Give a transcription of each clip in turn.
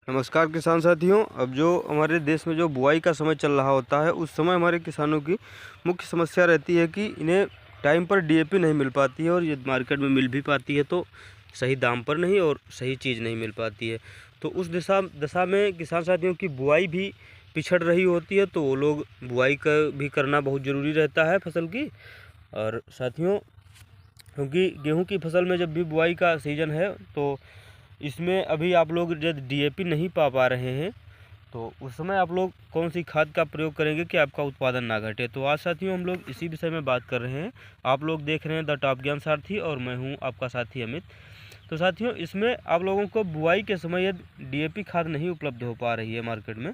नमस्कार किसान साथियों। अब जो हमारे देश में जो बुआई का समय चल रहा होता है, उस समय हमारे किसानों की मुख्य समस्या रहती है कि इन्हें टाइम पर डीएपी नहीं मिल पाती है, और ये मार्केट में मिल भी पाती है तो सही दाम पर नहीं और सही चीज़ नहीं मिल पाती है। तो उस दशा में किसान साथियों की बुआई भी पिछड़ रही होती है, तो वो लोग बुआई का भी करना बहुत ज़रूरी रहता है फसल की। और साथियों, क्योंकि गेहूँ की फसल में जब भी बुआई का सीज़न है तो इसमें अभी आप लोग जब डीएपी नहीं पा रहे हैं, तो उस समय आप लोग कौन सी खाद का प्रयोग करेंगे कि आपका उत्पादन ना घटे। तो आज साथियों हम लोग इसी विषय में बात कर रहे हैं। आप लोग देख रहे हैं द टॉप ज्ञान सारथी और मैं हूं आपका साथी अमित। तो साथियों, इसमें आप लोगों को बुआई के समय यदि डीएपी खाद नहीं उपलब्ध हो पा रही है मार्केट में,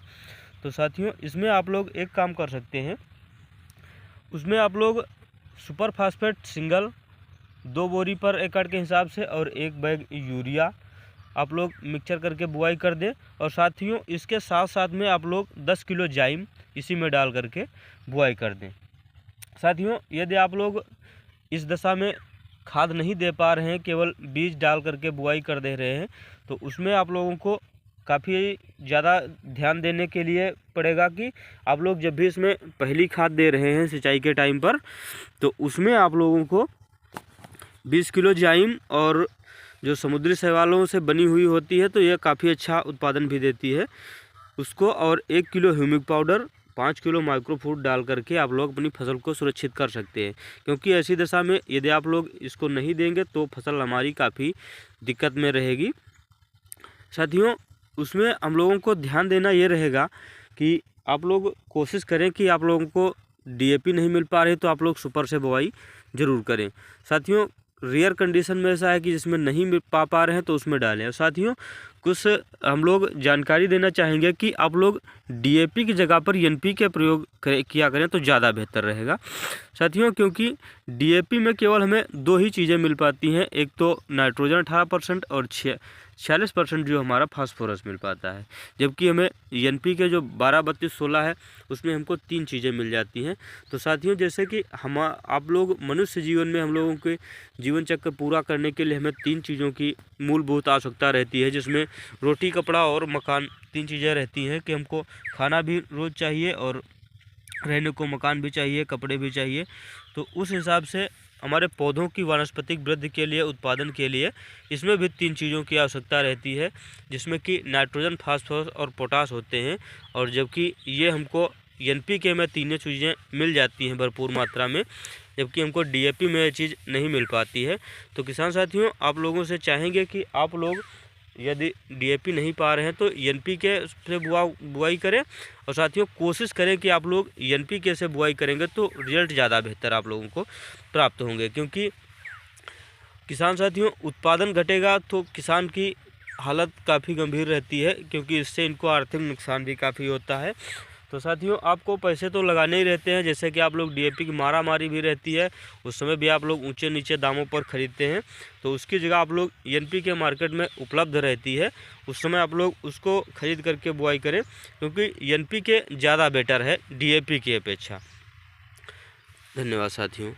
तो साथियों इसमें आप लोग एक काम कर सकते हैं। उसमें आप लोग सुपर फास्फेट सिंगल 2 बोरी पर एकड़ के हिसाब से और 1 बैग यूरिया आप लोग मिक्सचर करके बुआई कर दें। और साथियों इसके साथ साथ में आप लोग 10 किलो जाइम इसी में डाल करके बुआई कर दें। साथियों, यदि आप लोग इस दशा में खाद नहीं दे पा रहे हैं, केवल बीज डाल करके बुआई कर दे रहे हैं, तो उसमें आप लोगों को काफ़ी ज़्यादा ध्यान देने के लिए पड़ेगा कि आप लोग जब भी इसमें पहली खाद दे रहे हैं सिंचाई के टाइम पर, तो उसमें आप लोगों को 20 किलो जाइम और जो समुद्री शैवालों से बनी हुई होती है, तो यह काफ़ी अच्छा उत्पादन भी देती है उसको, और 1 kilo humic powder, 5 kilo micro food डाल करके आप लोग अपनी फसल को सुरक्षित कर सकते हैं। क्योंकि ऐसी दशा में यदि आप लोग इसको नहीं देंगे तो फसल हमारी काफ़ी दिक्कत में रहेगी। साथियों, उसमें हम लोगों को ध्यान देना ये रहेगा कि आप लोग कोशिश करें कि आप लोगों को डीएपी नहीं मिल पा रही तो आप लोग सुपर से बुआई ज़रूर करें। साथियों, रेयर कंडीशन में ऐसा है कि जिसमें नहीं मिल पा रहे हैं तो उसमें डालें। और साथियों, कुछ हम लोग जानकारी देना चाहेंगे कि आप लोग डीएपी की जगह पर एनपीके प्रयोग किया करें तो ज़्यादा बेहतर रहेगा। साथियों, क्योंकि डीएपी में केवल हमें 2 ही चीज़ें मिल पाती हैं, एक तो नाइट्रोजन 18% और 46% जो हमारा फास्फोरस मिल पाता है, जबकि हमें एनपीके जो 12, 32, 16 है उसमें हमको 3 चीज़ें मिल जाती हैं। तो साथियों, जैसे कि आप लोग मनुष्य जीवन में हम लोगों के जीवन चक्र पूरा करने के लिए हमें 3 चीज़ों की मूलभूत आवश्यकता रहती है, जिसमें रोटी, कपड़ा और मकान 3 चीज़ें रहती हैं कि हमको खाना भी रोज़ चाहिए और रहने को मकान भी चाहिए, कपड़े भी चाहिए। तो उस हिसाब से हमारे पौधों की वानस्पतिक वृद्धि के लिए, उत्पादन के लिए इसमें भी 3 चीज़ों की आवश्यकता रहती है, जिसमें कि नाइट्रोजन, फास्फोरस और पोटास होते हैं। और जबकि ये हमको एनपीके में तीनों चीज़ें मिल जाती हैं भरपूर मात्रा में, जबकि हमको डीएपी में ये चीज़ नहीं मिल पाती है। तो किसान साथियों, आप लोगों से चाहेंगे कि आप लोग यदि डीएपी नहीं पा रहे हैं तो एनपीके से बुआई करें। और साथियों, कोशिश करें कि आप लोग एनपीके से बुआई करेंगे तो रिजल्ट ज़्यादा बेहतर आप लोगों को प्राप्त होंगे। क्योंकि किसान साथियों, उत्पादन घटेगा तो किसान की हालत काफ़ी गंभीर रहती है, क्योंकि इससे इनको आर्थिक नुकसान भी काफ़ी होता है। तो साथियों, आपको पैसे तो लगाने ही रहते हैं, जैसे कि आप लोग डीएपी की मारामारी भी रहती है, उस समय भी आप लोग ऊंचे नीचे दामों पर ख़रीदते हैं। तो उसकी जगह आप लोग एनपीके मार्केट में उपलब्ध रहती है, उस समय आप लोग उसको ख़रीद करके बुआई करें, क्योंकि एनपीके ज़्यादा बेटर है डीएपी की अपेक्षा। धन्यवाद साथियों।